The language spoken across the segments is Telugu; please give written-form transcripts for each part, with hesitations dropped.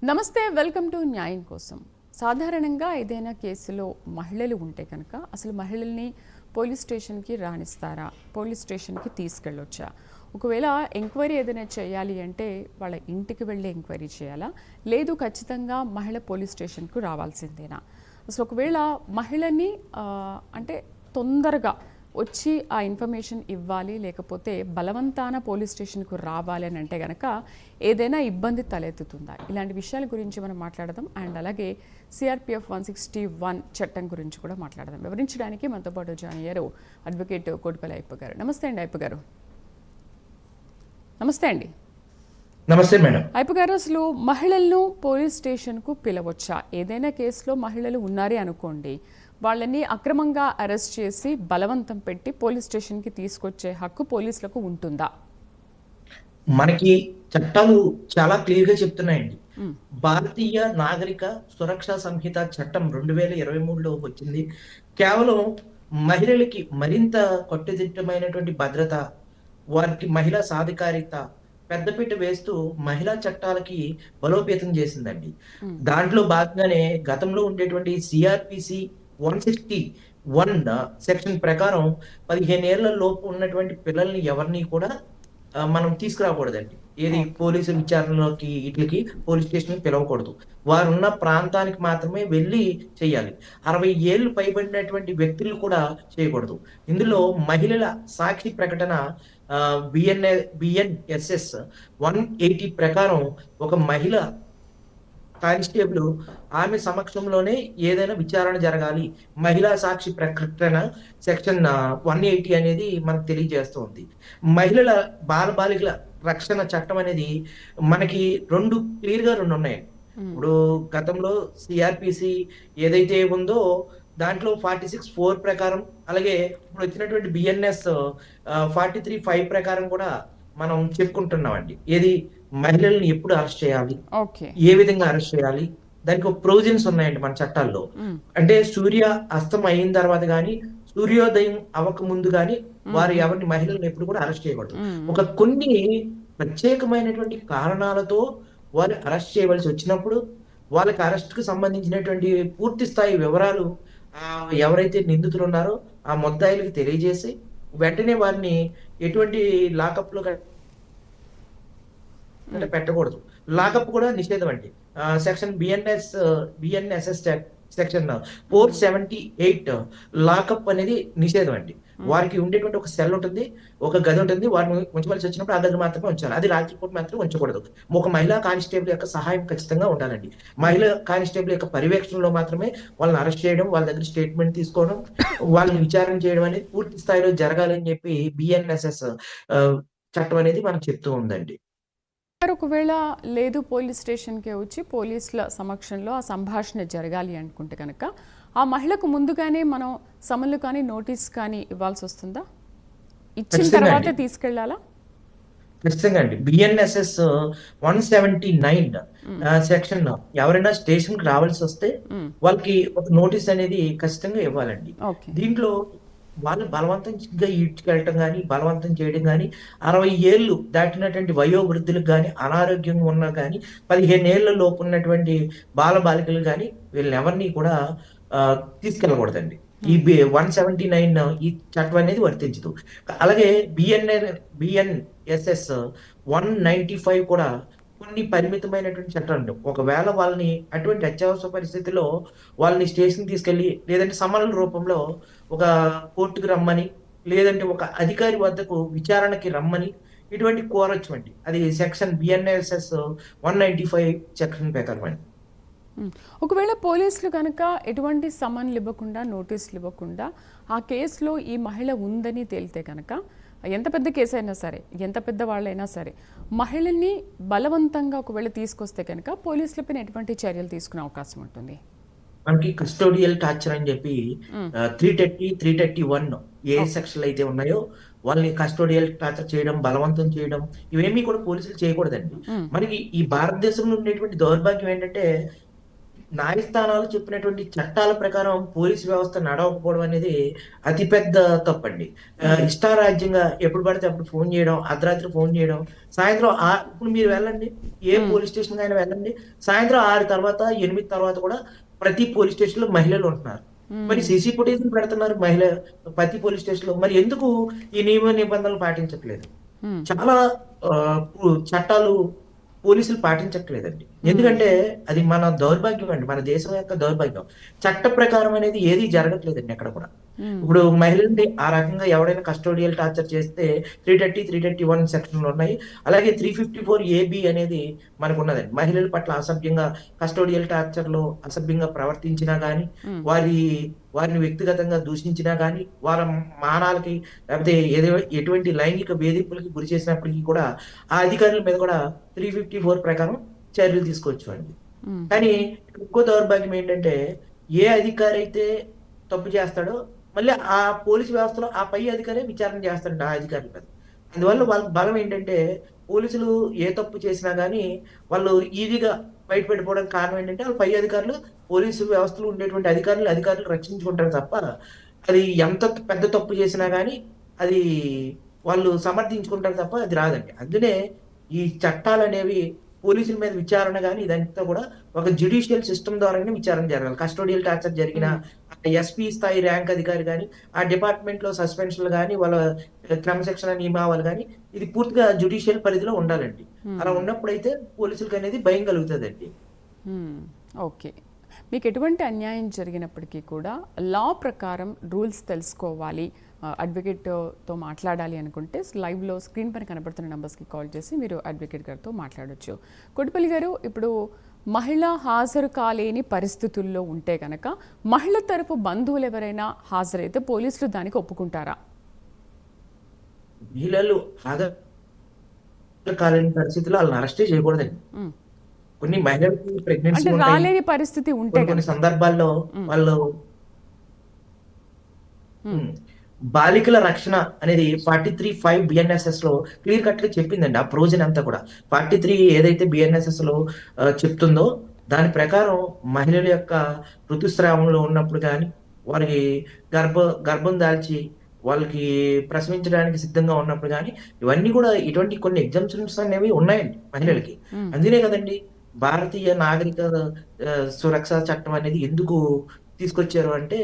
నమస్తే, వెల్కమ్ టు న్యాయం కోసం. సాధారణంగా ఏదైనా కేసులో మహిళలు ఉంటే కనుక అసలు మహిళల్ని పోలీస్ స్టేషన్కి రాణిస్తారా, పోలీస్ స్టేషన్కి తీసుకెళ్ళొచ్చా? ఒకవేళ ఎంక్వైరీ ఏదైనా చేయాలి అంటే వాళ్ళ ఇంటికి వెళ్ళి ఎంక్వైరీ చేయాలా, లేదు ఖచ్చితంగా మహిళ పోలీస్ స్టేషన్కు రావాల్సిందేనా? అసలు ఒకవేళ మహిళని అంటే తొందరగా వచ్చి ఆ ఇన్ఫర్మేషన్ ఇవ్వాలి, లేకపోతే బలవంతాన పోలీస్ స్టేషన్కు రావాలి అని అంటే కనుక ఏదైనా ఇబ్బంది తలెత్తుతుందా? ఇలాంటి విషయాల గురించి మనం మాట్లాడదాం. అండ్ అలాగే సిఆర్పిఎఫ్ 161 చట్టం గురించి కూడా మాట్లాడదాం. వివరించడానికి మనతో పాటు జాయిన్ అయ్యారు అడ్వకేట్ కోటిపల్లి అయ్యప్ప గారు. నమస్తే అండి అయ్యప్ప గారు. నమస్తే అండి. నమస్తే మేడం. అయ్యప్ప గారు, అసలు మహిళలను పోలీస్ స్టేషన్కు పిలవచ్చా? ఏదైనా కేసులో మహిళలు ఉన్నారే అనుకోండి, వాళ్ళని అక్రమంగా అరెస్ట్ చేసి బలవంతం పెట్టి పోలీస్ స్టేషన్కి తీసుకొచ్చే హక్కు పోలీసులకు ఉంటుందా? మనకి చట్టాలు చాలా క్లియర్ గా చెప్తున్నాయండి. భారతీయ నాగరిక సురక్షా సంహిత చట్టం 2023లో వచ్చింది. కేవలం మహిళలకి మరింత కట్టుదిట్టమైనటువంటి భద్రత, వారికి మహిళా సాధికారిత పెద్దపీట వేస్తూ మహిళా చట్టాలకి బలోపేతం చేసిందండి. దాంట్లో భాగంగానే గతంలో ఉండేటువంటి సిఆర్పిసి 161 సెక్షన్ ప్రకారం 15 ఏళ్ల లోపు ఉన్నటువంటి పిల్లల్ని ఎవరిని కూడా మనం తీసుకురాకూడదండి. ఏది పోలీసు విచారణలోకి వీటికి పోలీస్ స్టేషన్ పిలవకూడదు. వారు ఉన్న ప్రాంతానికి మాత్రమే వెళ్ళి చేయాలి. 60 ఏళ్ళు పైబడినటువంటి వ్యక్తులు కూడా చేయకూడదు. ఇందులో మహిళల సాక్షి ప్రకటన బిఎన్ఎస్ఎస్ 180 ప్రకారం ఒక మహిళ కానిస్టేబుల్ ఆమె సమక్షంలోనే ఏదైనా విచారణ జరగాలి. మహిళా సాక్షి ప్రకటన సెక్షన్ 180 అనేది మనకు తెలియజేస్తుంది. మహిళల బాలబాలికల రక్షణ చట్టం అనేది మనకి క్లియర్ గా రెండు ఉన్నాయి. ఇప్పుడు గతంలో సిఆర్పిసి ఏదైతే ఉందో దాంట్లో 46(4) ప్రకారం, అలాగే ఇప్పుడు వచ్చినటువంటి బిఎన్ఎస్ 43(5) ప్రకారం కూడా మనం చెప్పుకుంటున్నామండి. ఏది మహిళల్ని ఎప్పుడు అరెస్ట్ చేయాలి, ఏ విధంగా అరెస్ట్ చేయాలి, దానికి ఒక ప్రొవిజన్స్ ఉన్నాయండి మన చట్టాల్లో. అంటే సూర్య అస్తం అయిన తర్వాత గాని, సూర్యోదయం అవ్వక ముందు గాని వారు ఎవరిని మహిళలను ఎప్పుడు కూడా అరెస్ట్ చేయకూడదు. కొన్ని ప్రత్యేకమైనటువంటి కారణాలతో వారు అరెస్ట్ చేయవలసి వచ్చినప్పుడు వాళ్ళకి అరెస్ట్ కు సంబంధించినటువంటి పూర్తి స్థాయి వివరాలు ఎవరైతే నిందితులు ఉన్నారో ఆ ముద్దాయిలకు తెలియజేసి వెంటనే వారిని ఎటువంటి లాకప్ లో పెట్టకూడదు. లాకప్ కూడా నిషేధం అండి. సెక్షన్ బిఎన్ఎస్ఎస్ సెక్షన్ 478 లాకప్ అనేది నిషేధం అండి. వారికి ఉండేటువంటి ఒక సెల్ ఉంటుంది, ఒక గది ఉంటుంది. వారిని ఉంచవలసి వచ్చినప్పుడు ఆ గది మాత్రమే ఉంచాలి. అది రాత్రిపూట మాత్రం ఉంచకూడదు. ఒక మహిళా కానిస్టేబుల్ యొక్క సహాయం ఖచ్చితంగా ఉండాలండి. మహిళా కానిస్టేబుల్ యొక్క పర్యవేక్షణలో మాత్రమే వాళ్ళని అరెస్ట్ చేయడం, వాళ్ళ దగ్గర స్టేట్మెంట్ తీసుకోవడం, వాళ్ళని విచారణ చేయడం అనేది పూర్తి స్థాయిలో జరగాలని చెప్పి బిఎన్ఎస్ఎస్ చట్టం అనేది మనకు చెప్తూ ఉందండి. ఒకవేళ లేదు పోలీస్ స్టేషన్కే వచ్చి పోలీసుల సమక్షంలో ఆ సంభాషణ జరగాలి అనుకుంటే కనుక ఆ మహిళకు ముందుగానే మనం సమన్లు కానీ నోటీస్ కానీ ఇవ్వాల్సి వస్తుందా? ఇచ్చిన తర్వాత తీసుకెళ్లాలా? ఖచ్చితంగా అండి. బిఎన్ఎస్ఎస్ 179 సెక్షన్ ఎవరైనా స్టేషన్ కి రావాల్సి వస్తే వాళ్ళకి ఒక నోటీస్ అనేది ఖచ్చితంగా ఇవ్వాలండి. దీంట్లో వాళ్ళు బలవంతంగా ఈడ్చుకెళ్ళటం కానీ, బలవంతం చేయడం కానీ, 60 ఏళ్ళు దాటినటువంటి వయోవృద్ధులకు కానీ, అనారోగ్యం ఉన్నా కానీ, 15 ఏళ్ల లోపు ఉన్నటువంటి బాలబాలికలు కానీ వీళ్ళని ఎవరిని కూడా తీసుకెళ్ళకూడదండి. ఈ 179 ఈ చట్టం అనేది వర్తించదు. అలాగే బిఎన్ఎస్ఎస్ 195 కూడా కొన్ని పరిమితమైనటువంటి చట్టాలు. ఒకవేళ వాళ్ళని అటువంటి అత్యవసర పరిస్థితిలో వాళ్ళని స్టేషన్ తీసుకెళ్లి, లేదంటే సమన్ల రూపంలో ఒక కోర్టుకు రమ్మని, లేదంటే ఒక అధికారి వద్దకు విచారణకి రమ్మని ఇటువంటి కోరొచ్చు అండి. అది సెక్షన్ బిఎన్ఎస్ఎస్ 195 సెక్షన్ ప్రకారం అండి. ఒకవేళ పోలీసులు కనుక ఎటువంటి సమన్లు ఇవ్వకుండా, నోటీసులు ఇవ్వకుండా ఆ కేసులో ఈ మహిళ ఉందని తేలితే కనుక, ఎంత పెద్ద కేసు అయినా సరే, ఎంత పెద్ద వాళ్ళైనా సరే, మహిళల్ని బలవంతంగా ఒకవేళ తీసుకొస్తే కనుక పోలీసులపైన ఎటువంటి చర్యలు తీసుకునే అవకాశం ఉంటుంది? మనకి కస్టోడియల్ టార్చర్ అని చెప్పి 330, 331 ఏ సెక్షన్లు అయితే ఉన్నాయో వాళ్ళని కస్టోడియల్ టార్చర్ చేయడం, బలవంతం చేయడం ఇవేమీ కూడా పోలీసులు చేయకూడదండి. మనకి ఈ భారతదేశంలో ఉండేటువంటి దౌర్భాగ్యం ఏంటంటే న్యాయస్థానాలు చెప్పినటువంటి చట్టాల ప్రకారం పోలీస్ వ్యవస్థ నడవకపోవడం అనేది అతిపెద్ద తప్పండి. ఇష్టారాజ్యంగా ఎప్పుడు పడితే అప్పుడు ఫోన్ చేయడం, అర్ధరాత్రి ఫోన్ చేయడం, సాయంత్రం ఇప్పుడు మీరు వెళ్ళండి, ఏ పోలీస్ స్టేషన్ అయినా వెళ్ళండి, సాయంత్రం 6 తర్వాత 8 తర్వాత కూడా ప్రతి పోలీస్ స్టేషన్ లో మహిళలు ఉంటున్నారు. మరి సీసీ ఫుటేజ్ పెడుతున్నారు ప్రతి పోలీస్ స్టేషన్ లో. మరి ఎందుకు ఈ నియమ నిబంధనలు పాటించట్లేదు? చాలా చట్టాలు పోలీసులు పాటించట్లేదండి. ఎందుకంటే అది మన దౌర్భాగ్యం అండి, మన దేశం యొక్క దౌర్భాగ్యం. చట్ట ప్రకారం అనేది ఏది జరగట్లేదండి ఎక్కడ కూడా. ఇప్పుడు మహిళల్ని ఆ రకంగా ఎవడైనా కస్టోడియల్ టార్చర్ చేస్తే 330, 331 సెక్షన్లు ఉన్నాయి. అలాగే 354 AB అనేది మనకు ఉన్నదండి. మహిళల పట్ల అసభ్యంగా కస్టోడియల్ టార్చర్ లో అసభ్యంగా ప్రవర్తించినా గానీ, వారిని వ్యక్తిగతంగా దూషించినా గానీ, వారి మానాలకి లేకపోతే ఎటువంటి లైంగిక వేధింపులకి గురి చేసినప్పటికీ కూడా ఆ అధికారుల మీద కూడా 354 ప్రకారం చర్యలు తీసుకోవచ్చు అండి. కానీ ఇంకో దౌర్భాగ్యం ఏంటంటే, ఏ అధికారి అయితే తప్పు చేస్తాడో మళ్ళీ ఆ పోలీస్ వ్యవస్థలో ఆ పై అధికారే విచారణ చేస్తాడండి ఆ అధికారుల మీద. అందువల్ల వాళ్ళకి బలం ఏంటంటే, పోలీసులు ఏ తప్పు చేసినా గానీ వాళ్ళు ఈజీగా బయటపడిపోవడానికి కారణం ఏంటంటే, వాళ్ళ పై అధికారులు పోలీసు వ్యవస్థలో ఉండేటువంటి అధికారులు రక్షించుకుంటారు తప్ప, అది ఎంత పెద్ద తప్పు చేసినా గానీ అది వాళ్ళు సమర్థించుకుంటారు తప్ప అది రాదండి. అందునే ఈ చట్టాలనేవి పోలీసుల మీద విచారణ గాని ఇదంతా కూడా ఒక జ్యుడిషియల్ సిస్టమ్ ద్వారానే విచారణ జరగాలి. కస్టోడియల్ టార్చర్ జరిగిన ఎస్పీ స్థాయి ర్యాంక్ అధికారి గాని, ఆ డిపార్ట్మెంట్ లో సస్పెన్షన్లు గాని, వాళ్ళ క్రమశిక్షణ నియమావళి గాని ఇది పూర్తిగా జ్యుడిషియల్ పరిధిలో ఉండాలండి. అలా ఉన్నప్పుడైతే పోలీసులకు అనేది భయం కలుగుతుందండి. ఓకే. మీకు ఎటువంటి అన్యాయం జరిగినప్పటికీ కూడా లా ప్రకారం రూల్స్ తెలుసుకోవాలి, అడ్వకేట్తో మాట్లాడాలి అనుకుంటే లైవ్లో స్క్రీన్ పైన కనబడుతున్న నెంబర్స్కి కాల్ చేసి మీరు అడ్వకేట్ గారితో మాట్లాడొచ్చు. కొడిపల్లి గారు, ఇప్పుడు మహిళ హాజరు కాలేని పరిస్థితుల్లో ఉంటే కనుక మహిళ తరపు బంధువులు ఎవరైనా హాజరైతే పోలీసులు దానికి ఒప్పుకుంటారా? మహిళలు హాజరు కాలేని పరిస్థితుల్లో వాళ్ళని అరెస్టే చేయకూడదండి. కొన్ని మహిళలకు ప్రెగ్నెన్సీ రాలేని పరిస్థితి ఉంటే కొన్ని సందర్భాల్లో వాళ్ళు బాలికల రక్షణ అనేది 43(5) BNSS లో క్లియర్ కట్ గా చెప్పిందండి. ఆ ప్రొవిజన్ అంతా కూడా 43 ఏదైతే BNSS లో చెప్తుందో దాని ప్రకారం మహిళల యొక్క ఋతుస్రావంలో ఉన్నప్పుడు కానీ, వారికి గర్భం దాల్చి వాళ్ళకి ప్రసవించడానికి సిద్ధంగా ఉన్నప్పుడు కానీ, ఇవన్నీ కూడా ఇటువంటి కొన్ని ఎగ్జామ్షన్స్ అనేవి ఉన్నాయండి మహిళలకి. అందుకే కదండి భారతీయ నాగరిక సురక్ష చట్టం అనేది ఎందుకు తీసుకొచ్చారు అంటే,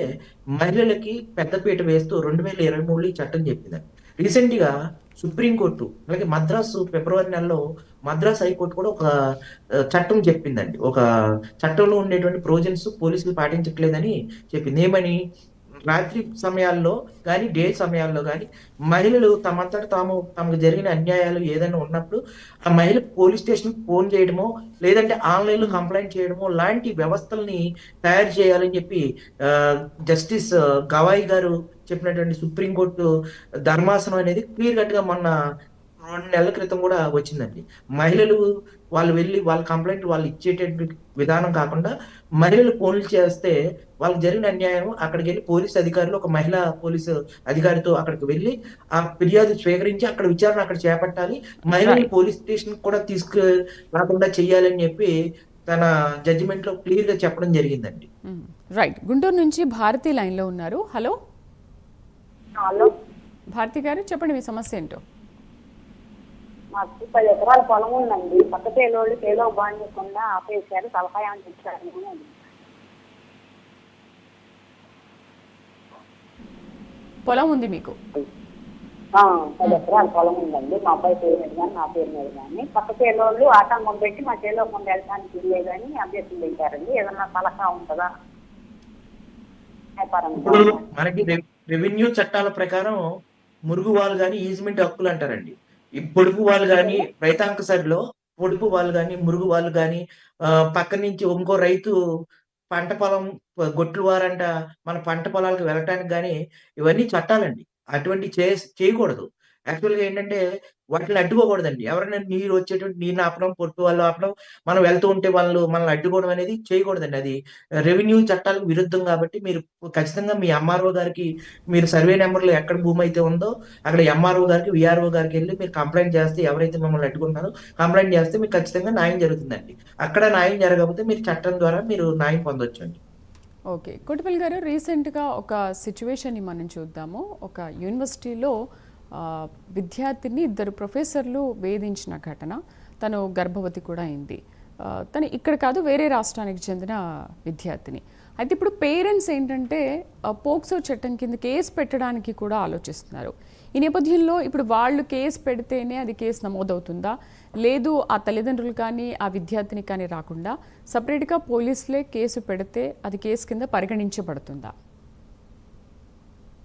మహిళలకి పెద్దపీట వేస్తూ 2023లో ఈ చట్టం చెప్పిందండి. రీసెంట్ గా సుప్రీంకోర్టు అలాగే ఫిబ్రవరి నెలలో మద్రాస్ హైకోర్టు కూడా ఒక చట్టం చెప్పిందండి. ఒక చట్టంలో ఉండేటువంటి ప్రొవిజన్స్ పోలీసులు పాటించట్లేదని చెప్పింది. ఏమని? రాత్రి సమయాల్లో కానీ, డే సమయాల్లో కానీ మహిళలు తమంతట తమకు జరిగిన అన్యాయాలు ఏదైనా ఉన్నప్పుడు ఆ మహిళ పోలీస్ స్టేషన్ ఫోన్ చేయడమో, లేదంటే ఆన్లైన్ లో కంప్లైంట్ చేయడమో లాంటి వ్యవస్థల్ని తయారు చేయాలని చెప్పి జస్టిస్ గవాయి గారు చెప్పినటువంటి సుప్రీంకోర్టు ధర్మాసనం అనేది క్లియర్ కట్ గా మొన్న 2 నెలల క్రితం కూడా వచ్చిందండి. మహిళలు వాళ్ళు వెళ్ళి వాళ్ళ కంప్లైంట్ వాళ్ళు ఇచ్చేటటువంటి విధానం కాకుండా, మహిళలు ఫోన్లు చేస్తే వాళ్ళకి జరిగిన అన్యాయం అక్కడికి వెళ్ళి పోలీస్ అధికారులు ఒక మహిళా పోలీసు అధికారితో అక్కడికి వెళ్ళి ఆ ఫిర్యాదు స్వీకరించి అక్కడ విచారణ అక్కడ చేపట్టాలి, మహిళల్ని పోలీస్ స్టేషన్ కూడా రాకుండా చెయ్యాలని చెప్పి తన జడ్జిమెంట్ లో క్లియర్ గా చెప్పడం జరిగిందండి. రైట్. గుంటూరు నుంచి భారతి లైన్ లో ఉన్నారు. హలో భారతి గారు, చెప్పండి మీ సమస్య ఏంటో. మాకు 10 ఎకరాల పొలం ఉందండి. పక్క పేలోళ్ళు పేలో బాగుండకుండా ఆపేశారు. సలహా ఏమని చెప్తారు? పొలం ఉంది మీకు? 10 ఎకరాల పొలం ఉందండి. మా అబ్బాయి పేరు మీద కానీ నా పేరు మీద కానీ. పక్క పేలోళ్ళు ఆటంకం పెట్టి మా చేలో ముందు వెళ్ళడానికి ఇల్లే కానీ అభ్యర్థులు పెట్టారండి. ఏదన్నా సలహా ఉంటుందా? మనకి రెవెన్యూ చట్టాల ప్రకారం మురుగు వాళ్ళు కానీ ఈజ్మెంట్ హక్కులు అంటారండి. ఈ పొడుపు వాళ్ళు కానీ రైతాంగ సరిలో పొడుపు వాళ్ళు కానీ మురుగు వాళ్ళు కానీ పక్క నుంచి ఇంకో రైతు పంట పొలం గొట్లు వారంట మన పంట పొలాలకు వెళ్ళటానికి కానీ ఇవన్నీ చట్టాలండి. అటువంటి చేయకూడదు. యాక్చువల్‌గా ఏంటంటే వాటిని అడ్డుకోకూడదండి. ఎవరైనా నీరు వచ్చేటువంటి నీరుని ఆపడం, పొట్టు వాళ్ళు ఆపడం, మనం వెళ్తూ ఉంటే వాళ్ళు మనల్ని అడ్డుకోవడం అనేది చేయకూడదండి. అది రెవెన్యూ చట్టాలకు విరుద్ధం కాబట్టి మీరు ఖచ్చితంగా మీ ఎంఆర్‌ఓ గారికి మీరు సర్వే నంబర్‌లో ఎక్కడ భూమి అయితే ఉందో అక్కడ ఎంఆర్‌ఓ గారికి, వీఆర్‌ఓ గారికెళ్లి మీరు కంప్లెయింట్ చేస్తే ఎవరైతే మిమ్మల్ని అడ్డుకుంటున్నారో కంప్లెయింట్ చేస్తే మీకు ఖచ్చితంగా న్యాయం జరుగుతుందండి. అక్కడ న్యాయం జరగకపోతే మీరు చట్టం ద్వారా మీరు న్యాయం పొందొచ్చండి. ఓకే. కొట్టిపల్లి గారు, రీసెంట్‌గా ఒక సిట్యుయేషన్‌ని మనం చూద్దాము. ఒక యూనివర్సిటీలో విద్యార్థిని ఇద్దరు ప్రొఫెసర్లు వేధించిన ఘటన. తను గర్భవతి కూడా అయింది. తను ఇక్కడ కాదు, వేరే రాష్ట్రానికి చెందిన విద్యార్థిని. అయితే ఇప్పుడు పేరెంట్స్ ఏంటంటే పోక్సో చట్టం కింద కేసు పెట్టడానికి కూడా ఆలోచిస్తున్నారు. ఈ నేపథ్యంలో ఇప్పుడు వాళ్ళు కేసు పెడితేనే అది కేసు నమోదవుతుందా, లేదు ఆ తల్లిదండ్రులు కానీ ఆ విద్యార్థిని కానీ రాకుండా సపరేట్గా పోలీసులే కేసు పెడితే అది కేసు కింద పరిగణించబడుతుందా?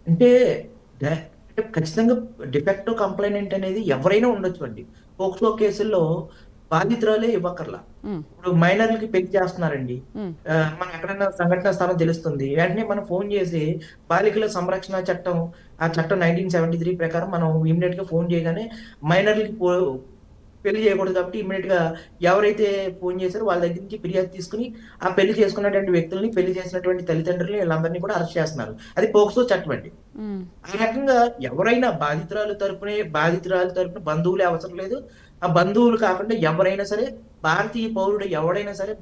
అంటే అంటే ఖచ్చితంగా డిఫెక్టివ్ కంప్లైనెంట్ అనేది ఎవరైనా ఉండొచ్చండి. పోక్సో కేసుల్లో బాధితురాలే ఇవ్వక్కర్లా. మ్మ్. ఇప్పుడు మైనర్‌లకి పెళ్లి చేస్తున్నారండి. మ్మ్. మనం ఎక్కడైనా సంఘటనా స్థలం తెలుస్తుంది. వెంటనే మనం ఫోన్ చేసి బాలికల సంరక్షణ చట్టం, ఆ చట్టం 1973 ప్రకారం మనం ఇమ్మీడియేట్‌గా ఫోన్ చేయగానే మైనర్‌లకి పెళ్లి చేయకూడదు కాబట్టి ఇమ్మీడియేట్‌గా ఎవరైతే ఫోన్ చేసారో వాళ్ళ దగ్గర నుంచి ఫిర్యాదు తీసుకొని ఆ పెళ్లి చేసుకున్నటువంటి వ్యక్తుల్ని, పెళ్లి చేసినటువంటి తల్లిదండ్రులని వీళ్ళందరినీ కూడా అరెస్ట్ చేస్తున్నారు. అది పోక్సో చట్టం అండి. మ్మ్. ఆ రకంగా ఎవరైనా బాధితురాలు తరపున బంధువులే అవసరం లేదు. ఆ బంధువులు కాకుండా ఎవరైనా సరే భారతీయ పౌరుడు ఎవడైనా సరే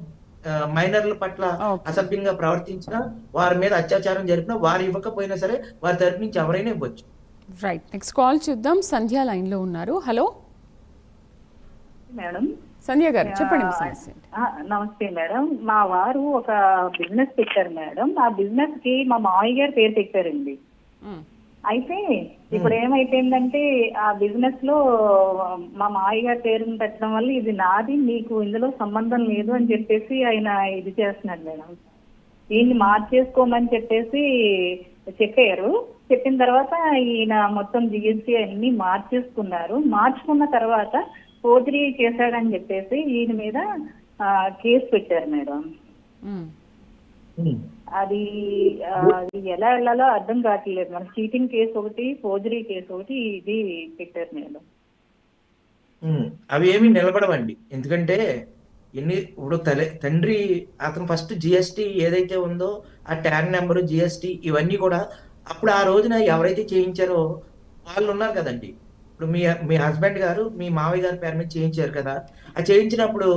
మైనర్ల పట్ల ఓకే. అసభ్యంగా ప్రవర్తించినా, వారి మీద అత్యాచారం జరిపినా, వారు ఇవ్వకపోయినా సరే వారి తరపు నుంచి ఎవరైనా ఇవ్వచ్చు. రైట్. నెక్స్ట్ కాల్ చూద్దాం. సంధ్య లైన్లో ఉన్నారు. Hello madam. సంధ్య గారు, చెప్పండి మీ సమస్య ఏంటి? నమస్తే మేడం. మా వారు ఒక బిజినెస్ పెట్టారు మేడం. ఆ బిజినెస్ కి మా మావయ్య గారు పేరు పెట్టారండి. మ్మ్. అయితే ఇప్పుడు ఏమైపోయిందంటే ఆ బిజినెస్ లో మా మావయ్య గారి పేరుని పెట్టడం వల్ల ఇది నాది, మీకు ఇందులో సంబంధం లేదు అని చెప్పేసి ఆయన ఇది చేస్తున్నాడు మేడం. ఈయన్ని మార్చేసుకోమని చెప్పేసి చెప్పారు. చెప్పిన తర్వాత ఈయన మొత్తం జిఎస్టీ అన్ని మార్చేసుకున్నారు. మార్చుకున్న తర్వాత ఫోర్జరీ చేశాడని చెప్పేసి ఈయన మీద కేసు పెట్టారు మేడం. మ్మ్. అది ఎలా వెళ్ళాలో అర్థం కావట్లేదు. మన చీటింగ్ కేసు ఒకటి, ఫోర్జరీ కేసు ఒకటి, ఇది పెట్టారు మేడం. అవి ఏమీ నిలబడవండి. ఎందుకంటే ఇప్పుడు తండ్రి అతను ఫస్ట్ జిఎస్టీ ఏదైతే ఉందో ఆ ట్యాన్ నెంబరు, జిఎస్టీ ఇవన్నీ కూడా అప్పుడు ఆ రోజున ఎవరైతే చేయించారో వాళ్ళు ఉన్నారు కదండి. ఇప్పుడు మీ హస్బెండ్ గారు మీ మావయ్య గారి పేరు మీద చేయించారు కదా. ఆ చేయించినప్పుడు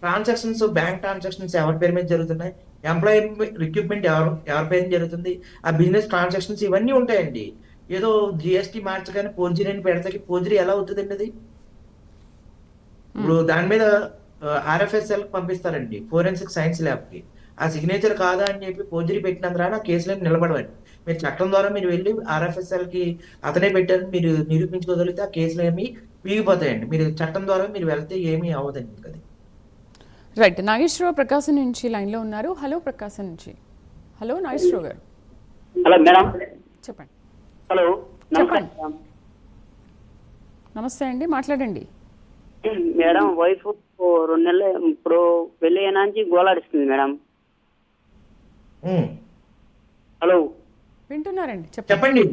ట్రాన్సాక్షన్స్, బ్యాంక్ ట్రాన్సాక్షన్స్ ఎవరి పేరు మీద జరుగుతున్నాయి, ఎంప్లాయీ రిక్రూట్మెంట్ ఎవరి పేరు మీద జరుగుతుంది, ఆ బిజినెస్ ట్రాన్సాక్షన్స్ ఇవన్నీ ఉంటాయండి. ఏదో జిఎస్టీ మార్చగానే ఫోర్జరీ అని పెడతాకి ఫోర్జరీ ఎలా అవుతుందండి అది? ఇప్పుడు దాని మీద ఆర్ఎఫ్ఎస్ఎల్ పంపిస్తారండి, ఫోరెన్సిక్ సైన్స్ ల్యాబ్ కి. ఆ సిగ్నేచర్ కాదా అని చెప్పి ఫోర్జరీ పెట్టినందున కేసులు ఏమి నిలబడవండి. మీరు చట్టం ద్వారా మీరు వెళ్ళి ఆర్ఎఫ్ఎస్ఎల్ కి అతనే పెట్టారని మీరు నిరూపించుకోగలిగితే ఆ కేసులు ఏమి వీగిపోతాయండి. మీరు చట్టం ద్వారా మీరు వెళ్తే ఏమీ అవ్వదండి అది. రైట్. నాగేశ్వరరావు ప్రకాశం నుంచి లైన్లో ఉన్నారు. హలో ప్రకాశం నుంచి. హలో నాగేశ్వరరావు గారు, హలో మేడం. చెప్పండి. హలో చెప్పండి. నమస్తే అండి, మాట్లాడండి. మేడం, వైఫ్ 2 నెలలు ఇప్పుడు పెళ్లి అయినా నుంచి గోలాడిస్తుంది మేడం. హలో వింటున్నారండి, చెప్పండి. చెప్పండి.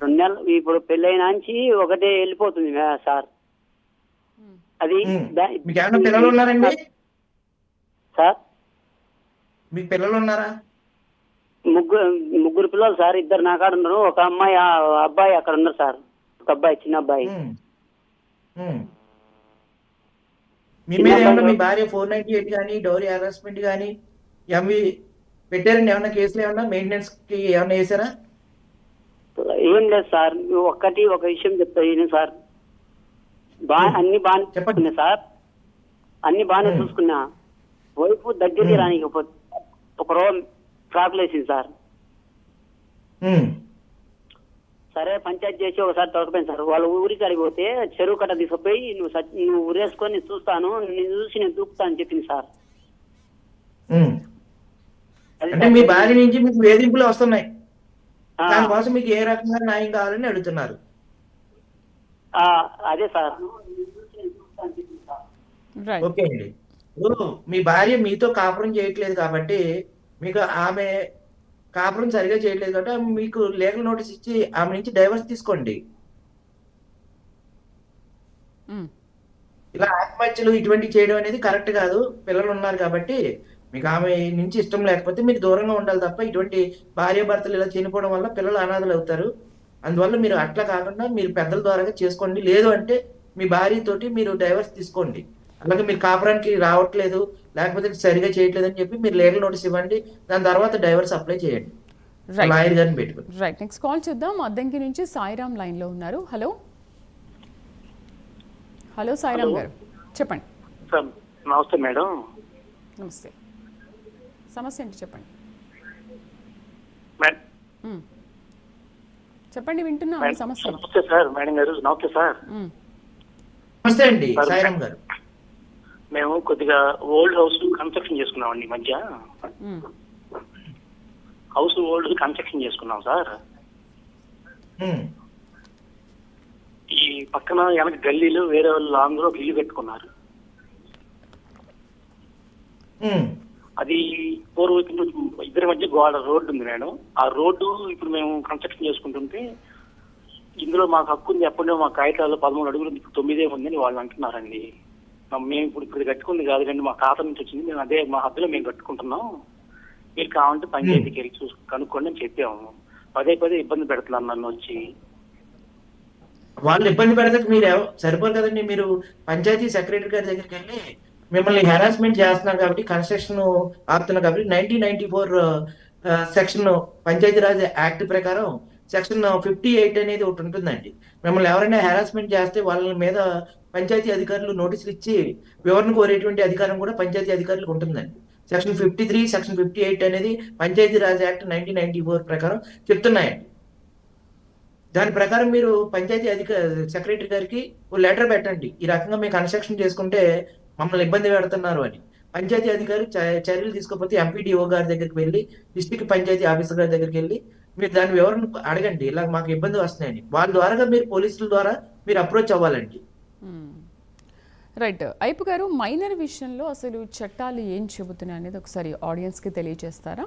2 నెలలు ఇప్పుడు పెళ్లి అయినా నుంచి ఒకటే వెళ్ళిపోతుంది సార్. అది మీకు ఏమైనా పిల్లలు ఉన్నారండి? సార్ మీకు పిల్లలు ఉన్నారా? ముగ్గురు పిల్లలు సార్. 2 నా కాడ ఉన్నారు. ఒక అమ్మాయి అబ్బాయి అక్కడ ఉన్నారు సార్. ఒక అబ్బాయి, చిన్న అబ్బాయి. మీ మీద ఏమన్నా మీ భార్య 498 కానీ డౌరీ హరాస్మెంట్ కానీ అవి పెట్టారండి? ఏమన్నా కేసులు ఏమన్నా మెయింటెనెన్స్ కి ఏమన్నా వేసారా? ఏం లేదు సార్. ఒక విషయం చెప్తా సార్. అన్ని బాగానే చూసుకున్నా సార్. అన్ని బాగానే చూసుకున్నా. వైఫ్ దగ్గరికి రానికి ఒక రోజు ఫ్రాక్లు వేసింది సార్. సరే పంచాయతీ చేసి ఒకసారి తొలగిపోయింది సార్. వాళ్ళ ఊరికి అడిగిపోతే చెరువు కట్ట తీసుకుపోయి నువ్వు ఊరేసుకొని చూస్తాను, నేను చూసి నేను దూకుతా అని చెప్పింది సార్. అంటే మీ భార్య నుంచి మీకు వేధింపులు వస్తున్నాయి, దానికోసం మీకు ఏ రకంగా న్యాయం కావాలని అడుగుతున్నారు. అదే సార్. ఓకే అండి. ఇప్పుడు మీ భార్య మీతో కాపురం చేయట్లేదు కాబట్టి, మీకు ఆమె కాపురం సరిగా చేయట్లేదు కాబట్టి మీకు లీగల్ నోటీస్ ఇచ్చి ఆమె నుంచి డైవర్స్ తీసుకోండి. ఉమ్, ఇలా ఆత్మహత్యలు ఇటువంటివి చేయడం అనేది కరెక్ట్ కాదు. పిల్లలు ఉన్నారు కాబట్టి మీకు ఆమె నుంచి ఇష్టం లేకపోతే మీరు దూరంగా ఉండాలి తప్ప ఇటువంటి భార్యాభర్తలు ఇలా చనిపోవడం వల్ల పిల్లలు అనాథలు అవుతారు. అందువల్ల మీరు అట్లా కాకుండా మీరు పెద్దల ద్వారాగా చేసుకోండి. లేదు అంటే మీ భార్యతోటి మీరు డైవర్స్ తీసుకోండి. అలాగే మీరు కాపురానికి రావట్లేదు, లేకపోతే సరిగా చేయట్లేదు అని చెప్పి మీరు లీగల్ నోటీస్ ఇవ్వండి. దాని తర్వాత డైవర్స్ అప్లై చేయండి రైట్ లాయర్ గారిని పెట్టుకుని. రైట్. నెక్స్ట్ కాల్ చూద్దాం. అద్దంకి నుంచి సాయిరామ్ లైన్లో ఉన్నారు. హలో హలో సాయిరామ్ గారు చెప్పండి. సార్ నమస్తే మేడం. నమస్తే. సమస్య ఏంటి చెప్పండి. మేడం ఉమ్. చెప్పండి, వింటున్నా మీ సమస్య. నమస్తే సార్. మేడం గారు నమస్తే సార్. ఉమ్, నమస్తే అండి సాయిరామ్ గారు. మేము కొద్దిగా ఓల్డ్ హౌస్ కన్స్ట్రక్షన్ చేసుకున్నామండి ఈ మధ్య. ఉమ్, హౌస్ ఓల్డ్ కన్స్ట్రక్షన్ చేసుకున్నాం సార్. ఉమ్, ఈ పక్కన వెనక గల్లీలో వేరే వాళ్ళు అందరూ ఒక ఇల్లు కట్టుకున్నారు. ఉమ్, అది పూర్వ ఇద్దరి మధ్య గోడ రోడ్డు ఉంది మేడం. ఆ రోడ్డు ఇప్పుడు మేము కన్స్ట్రక్షన్ చేసుకుంటుంటే ఇందులో మాకు హక్కు ఉంది. ఎప్పుడో మా కాగితాల్లో 13 అడుగులు 9 ఉందని వాళ్ళు అంటున్నారండి. మేము ఇప్పుడు కట్టుకుంది కాదు రండి, మా ఖాతా నుంచి వచ్చింది, మేము అదే మా హద్దులో మేము కట్టుకుంటున్నాం, మీరు కావాలంటే పంచాయతీకి వెళ్ళి కనుక్కోండి అని చెప్పాము. పదే ఇబ్బంది పెడుతున్నారు నన్ను వచ్చి. వాళ్ళు ఇబ్బంది పెడితే మీరు సరిపోరు కదండి. మీరు పంచాయతీ సెక్రటరీ గారి దగ్గరికి వెళ్ళి మిమ్మల్ని హెరాస్మెంట్ చేస్తున్నారు కాబట్టి కన్స్ట్రక్షన్ ఆపుతున్నారు కాబట్టి 1994 సెక్షన్ పంచాయతీరాజ్ యాక్ట్ ప్రకారం సెక్షన్ 58 అనేది ఒకటి ఉంటుందండి. మిమ్మల్ని ఎవరైనా హెరాస్మెంట్ చేస్తే వాళ్ళ మీద పంచాయతీ అధికారులు నోటీసులు ఇచ్చి వివరణ కోరేటువంటి అధికారం కూడా పంచాయతీ అధికారులకు ఉంటుందండి. సెక్షన్ 53 సెక్షన్ 58 అనేది పంచాయతీరాజ్ యాక్ట్ 1994 ప్రకారం చెప్తున్నాయండి. దాని ప్రకారం మీరు పంచాయతీ సెక్రటరీ గారికి ఓ లెటర్ పెట్టండి, ఈ రకంగా మీరు కన్స్ట్రక్షన్ చేసుకుంటే మమ్మల్ని ఇబ్బంది పెడుతున్నారు అని. పంచాయతీ అధికారి చర్యలు తీసుకోకపోతే ఎంపీడీఓ గారి దగ్గరికి వెళ్ళి, డిస్ట్రిక్ట్ పంచాయతీ ఆఫీసర్ గారి దగ్గరికి వెళ్ళి మీరు దాని వివరణ అడగండి, ఇలా మాకు ఇబ్బంది వస్తున్నాయని. వాళ్ళ ద్వారా మీరు పోలీసుల ద్వారా మీరు అప్రోచ్ అవ్వాలండి. రైట్. అయిపు గారు, మైనర్ విషయంలో అసలు చట్టాలు ఏం చెబుతున్నాయి అనేది ఒకసారి ఆడియన్స్కి తెలియజేస్తారా?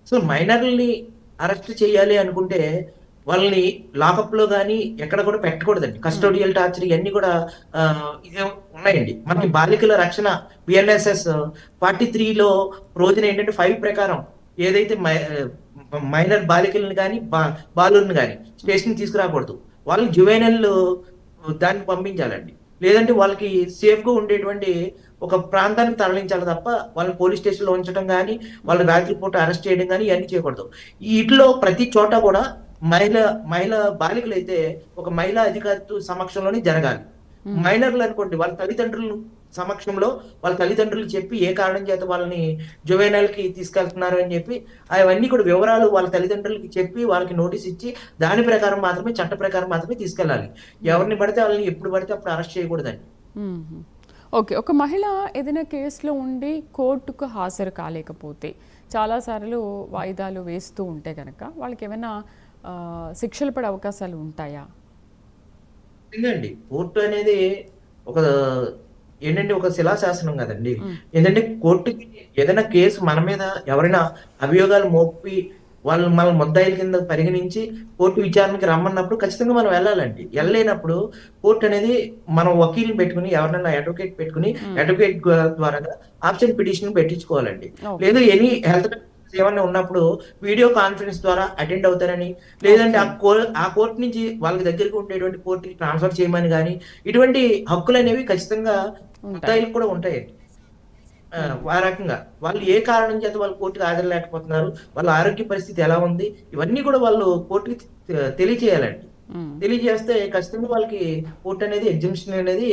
సో మైనర్ని అరెస్ట్ చేయాలి అనుకుంటే వాళ్ళని లాకప్ లో కానీ ఎక్కడ కూడా పెట్టకూడదండి. కస్టోడియల్ టార్చర్ ఇవన్నీ కూడా ఇదే ఉన్నాయండి. మనకి బాలికల రక్షణ బిఎన్ఎస్ఎస్ 43లో రోజున ఏంటంటే 5 ప్రకారం ఏదైతే మైనర్ బాలికలను కానీ బాలులను కానీ స్టేషన్ తీసుకురాకూడదు, వాళ్ళని జువైనల్ దాన్ని పంపించాలండి. లేదంటే వాళ్ళకి సేఫ్ గా ఉండేటువంటి ఒక ప్రాంతానికి తరలించాలి తప్ప వాళ్ళని పోలీస్ స్టేషన్ లో ఉంచడం కానీ వాళ్ళని రాత్రిపూట అరెస్ట్ చేయడం కానీ ఇవన్నీ చేయకూడదు. వీటిలో ప్రతి చోట కూడా మహిళ బాలికలు అయితే ఒక మహిళా అధికారి సమక్షంలోనే జరగాలి. మైనర్లు అనుకోండి, వాళ్ళ తల్లిదండ్రుల సమక్షంలో వాళ్ళ తల్లిదండ్రులు చెప్పి ఏ కారణం చేత వాళ్ళని జువైనల్ కి తీసుకెళ్తున్నారు అని చెప్పి అవన్నీ కూడా వివరాలు వాళ్ళ తల్లిదండ్రులకి చెప్పి వాళ్ళకి నోటీస్ ఇచ్చి దాని ప్రకారం మాత్రమే, చట్ట ప్రకారం మాత్రమే తీసుకెళ్ళాలి. ఎవరిని పడితే వాళ్ళని ఎప్పుడు పడితే అప్పుడు అరెస్ట్ చేయకూడదండి. ఓకే. ఒక మహిళ ఏదైనా కేసులో ఉండి కోర్టుకు హాజరు కాలేకపోతే చాలాసార్లు వాయిదాలు వేస్తూ ఉంటే కనుక వాళ్ళకి ఏమైనా శిక్షలు పడే అవకాశాలు ఉంటాయా? ఎందుకండి కోర్టు అనేది ఒక ఏంటంటే ఒక శిలాశాసనం కదండి. ఏంటంటే కోర్టుకి ఏదైనా కేసు మన మీద ఎవరైనా అభియోగాలు మోపి వాళ్ళు మన ముద్దాయిల కింద పరిగణించి కోర్టు విచారణకి రమ్మన్నప్పుడు ఖచ్చితంగా మనం వెళ్ళాలండి. వెళ్ళలేనప్పుడు కోర్టు అనేది మనం వకీల్ని పెట్టుకుని ఎవరినైనా అడ్వకేట్ పెట్టుకుని అడ్వకేట్ ద్వారా ఆబ్సెంట్ పిటిషన్ పెట్టించుకోవాలండి. లేదు ఎనీ హెల్త్ ఏమన్నా ఉన్నప్పుడు వీడియో కాన్ఫరెన్స్ ద్వారా అటెండ్ అవుతారని, లేదంటే ఆ కోర్టు నుంచి వాళ్ళ దగ్గరికి ఉండేటువంటి కోర్టుకి ట్రాన్స్ఫర్ చేయమని కానీ ఇటువంటి హక్కులు అనేవి ఖచ్చితంగా ముద్దాయిలకు కూడా ఉంటాయండి. ఆ రకంగా వాళ్ళు ఏ కారణం చేత వాళ్ళు కోర్టుకు హాజరు లేకపోతున్నారు, వాళ్ళ ఆరోగ్య పరిస్థితి ఎలా ఉంది, ఇవన్నీ కూడా వాళ్ళు కోర్టుకి తెలియజేయాలండి. తెలియజేస్తే ఖచ్చితంగా వాళ్ళకి కోర్టు అనేది ఎగ్జిబిషన్ అనేది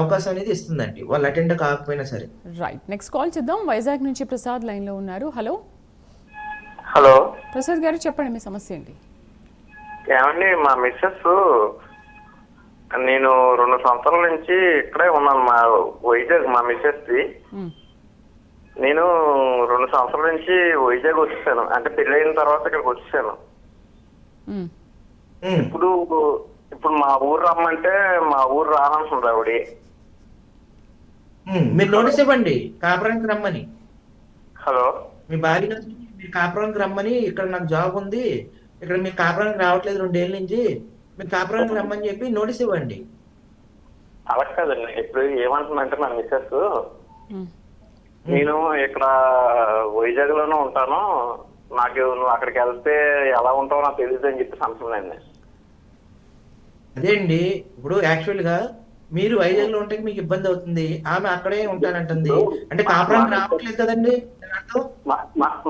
అవకాశం అనేది ఇస్తుందండి, వాళ్ళు అటెండ్ కాకపోయినా సరే. రైట్. నెక్స్ట్ కాల్ చేద్దాం. వైజాగ్ నుంచి ప్రసాద్ లైన్ లో ఉన్నారు. హలో హలో ప్రసాద్ గారు, చెప్పండి మీ సమస్య ఏంటి? ఏమండి, మా మిస్సెస్ నేను 2 సంవత్సరాల నుంచి ఇక్కడే ఉన్నాను. మా వైజాగ్ మా మిస్సెస్ ది. నేను 2 సంవత్సరాల నుంచి వైజాగ్ వచ్చేసాను, అంటే పెళ్లి అయిన తర్వాత ఇక్కడికి వచ్చేసాను. ఇప్పుడు మా ఊరు రమ్మంటే మా ఊరు రానంటుంది ఆవిడ. మీరు నోటీస్ ఇవ్వండి కాపురానికి రమ్మని. హలో, మీ భార్య మీరు కాపురానికి రమ్మని, ఇక్కడ నాకు జాబ్ ఉంది, ఇక్కడ మీరు కాపురానికి రావట్లేదు 2 ఏళ్ళ నుంచి, మీరు కాపురానికి రమ్మని చెప్పి నోటీస్ ఇవ్వండి. అలా కాదండి. ఇప్పుడు ఏమంటుందంటే నా మిస్సెస్, నేను ఇక్కడ వైజాగ్ లోనే ఉంటాను, నాకు నువ్వు అక్కడికి వెళ్తే ఎలా ఉంటావో నాకు తెలియదు అని చెప్పి అంటుందండి. అదే అండి, ఇప్పుడు యాక్చువల్ గా మీరు వైజాగ్ లో ఉంటే మీకు ఇబ్బంది అవుతుంది, ఆమె అక్కడే ఉంటానంటుంది, అంటే కాపురానికి రావట్లేదు కదండి అర్థం.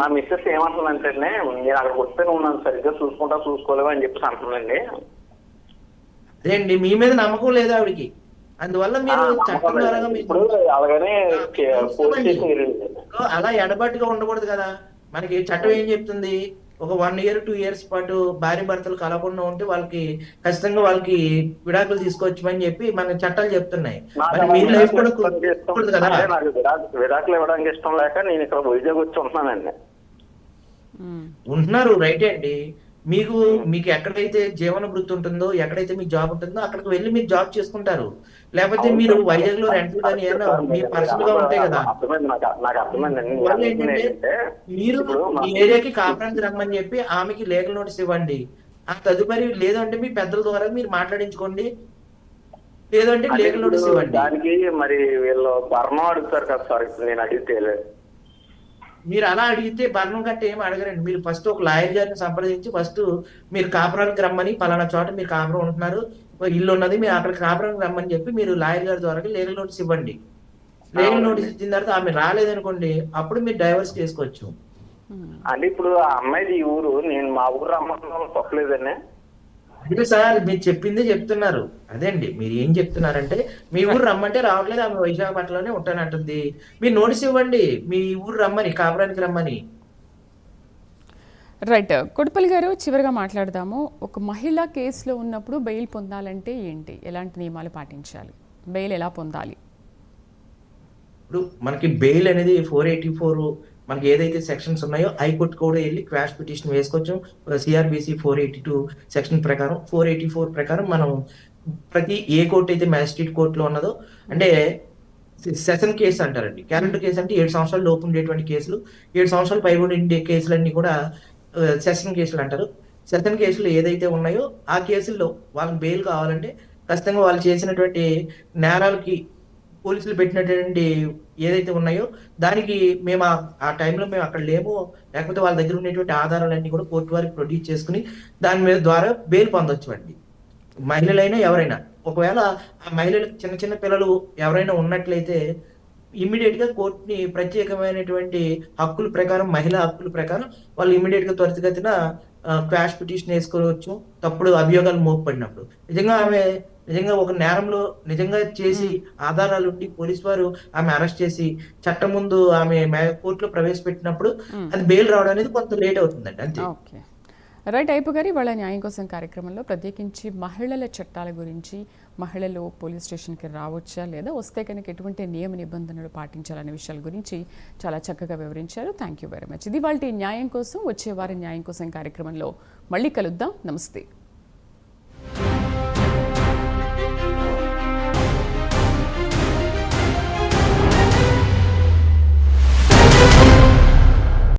నా మిస్సెస్ ఏమంటుందంటే, నేను అక్కడికి వస్తే నువ్వు నన్ను సరిగ్గా చూసుకోలేవు అని చెప్పి అంటుందండి. అదే అండి, మీ మీద నమ్మకం లేదు ఆవిడికి, అందువల్ల మీరు చట్టం ద్వారా ఇప్పుడు అలాగనే పోలీస్ స్టేషన్ వెళ్ళింది. అలా ఎడబాటుగా ఉండకూడదు కదా. మనకి చట్టం ఏం చెప్తుంది, ఒక 1 year 2 years పాటు భార్య భర్తలు కలవకుండా ఉంటే వాళ్ళకి ఖచ్చితంగా వాళ్ళకి విడాకులు తీసుకోవచ్చు అని చెప్పి మన చట్టాలు చెప్తున్నాయి. మరి మీ లైఫ్ కూడా కూడదు కదా. నాకు విడాకులు ఇవ్వడానికి ఇష్టం లేక నేను ఇక్కడ వైజాగ్ వచ్చి ఉంటున్నానండి. ఉంటున్నారు, రైటే అండి. మీకు ఎక్కడైతే జీవన వృత్తి ఉంటుందో, ఎక్కడైతే మీకు జాబ్ ఉంటుందో అక్కడికి వెళ్ళి మీరు జాబ్ చేసుకుంటారు. లేకపోతే మీరు వైజాగ్ లో రెంట్లు కానీ ఏమైనా మీ పర్సనల్ గా ఉంటాయి కదా. వల్ల ఏంటంటే మీరు మీ ఏరియాకి కాపురానికి రమ్మని చెప్పి ఆమెకి లీగల్ నోటీస్ ఇవ్వండి. ఆ తదుపరి లేదంటే మీ పెద్దల ద్వారా మీరు మాట్లాడించుకోండి, లేదంటే లీగల్ నోటీస్ ఇవ్వండి. దానికి మరి వీళ్ళు బర్ణం అడుగుతారు కదా సార్, ఇప్పుడు నేను అడిగితే మీరు అలా అడిగితే బర్ణం గట్ట ఏమి అడగరండి. మీరు ఫస్ట్ ఒక లాయర్ గారిని సంప్రదించి ఫస్ట్ మీరు కాపురానికి రమ్మని, పలానా చోట మీరు కాపురం ఉంటున్నారు, ఇల్లు ఉన్నది, మీరు అక్కడికి కాపురానికి రమ్మని చెప్పి మీరు లాయర్ గారి ద్వారా లీగల్ నోటీస్ ఇవ్వండి. లీగల్ నోటీస్ ఇచ్చిన తర్వాత ఆమె రాలేదనుకోండి, అప్పుడు మీరు డైవర్స్ చేసుకోవచ్చు. అంటే ఇప్పుడు ఆ అమ్మాయిది ఈ ఊరు, నేను మా ఊరు రమ్మన్నా తప్పలేదండి. అంటే సార్ మీరు చెప్పిందే చెప్తున్నారు. అదే అండి, మీరు ఏం చెప్తున్నారంటే మీ ఊరు రమ్మంటే రావట్లేదు, ఆమె విశాఖపట్నంలోనే ఉంటానంటుంది, మీరు నోటీస్ ఇవ్వండి మీ ఊరు రమ్మని, కాపురానికి రమ్మని. రైట్. కొడుపల్లి గారు, చివరిగా మాట్లాడదాము. ఒక మహిళ కేసులో ఉన్నప్పుడు బెయిల్ పొందాలంటే ఏంటి, ఎలాంటి నియమాలు పాటించాలి, బెయిల్ ఎలా పొందాలి? ఇప్పుడు మనకి బెయిల్ అనేది 484 మనకి ఏదైతే సెక్షన్స్ ఉన్నాయో హైకోర్టు కూడా వెళ్ళి క్వాష్ పిటిషన్ వేసుకోవచ్చు. సిఆర్బిసి 482 సెక్షన్ ప్రకారం, 484 ప్రకారం మనం ప్రతి ఏ కోర్టు అయితే మ్యాజిస్ట్రేట్ కోర్టులో ఉన్నదో, అంటే సెషన్ కేసు అంటారండి. క్యారెక్టర్ కేసు అంటే 7 సంవత్సరాల లోపు ఉండేటువంటి కేసులు, 7 సంవత్సరాలు పైబడి ఉండే కేసులన్నీ కూడా సెషన్ కేసులు అంటారు. సెషన్ కేసులు ఏదైతే ఉన్నాయో ఆ కేసుల్లో వాళ్ళకి బెయిల్ కావాలంటే ఖచ్చితంగా వాళ్ళు చేసినటువంటి నేరాలకి పోలీసులు పెట్టినటువంటి ఏదైతే ఉన్నాయో దానికి మేము ఆ టైంలో మేము అక్కడ లేము, లేకపోతే వాళ్ళ దగ్గర ఉన్నటువంటి ఆధారాలన్నీ కూడా కోర్టు వారికి ప్రొడ్యూస్ చేసుకుని దాని మీద ద్వారా బెయిల్ పొందొచ్చు అండి. మహిళలైనా ఎవరైనా, ఒకవేళ ఆ మహిళలకు చిన్న చిన్న పిల్లలు ఎవరైనా ఉన్నట్లయితే ఇమ్మీడియట్ గా కోర్టుని ప్రత్యేకమైనటువంటి హక్కుల ప్రకారం, మహిళా హక్కుల ప్రకారం వాళ్ళు ఇమ్మీడియట్ గా త్వరితగతిన క్వాష్ పిటిషన్ వేసుకోవచ్చు. తప్పుడు అభియోగాలు మోపబడినప్పుడు నిజంగా ఒక నేరంలో నిజంగా చేసి ఆధారాలు ఉండి పోలీసు వారు ఆమె అరెస్ట్ చేసి చట్టం ముందు ఆమె కోర్టులో ప్రవేశపెట్టినప్పుడు అది బెయిల్ రావడం అనేది కొంత లేట్ అవుతుందండి, అంతే. Okay, right. అయిపు గారి వాళ్ళ న్యాయం కోసం కార్యక్రమంలో ప్రత్యేకించి మహిళల చట్టాల గురించి, మహిళలు పోలీస్ స్టేషన్కి రావచ్చా లేదా, వస్తే కనుక ఎటువంటి నియమ నిబంధనలు పాటించాలనే విషయాల గురించి చాలా చక్కగా వివరించారు. Thank you very much. ఇది వాళ్ళ న్యాయం కోసం, వచ్చే వారి న్యాయం కోసం కార్యక్రమంలో మళ్ళీ కలుద్దాం. నమస్తే.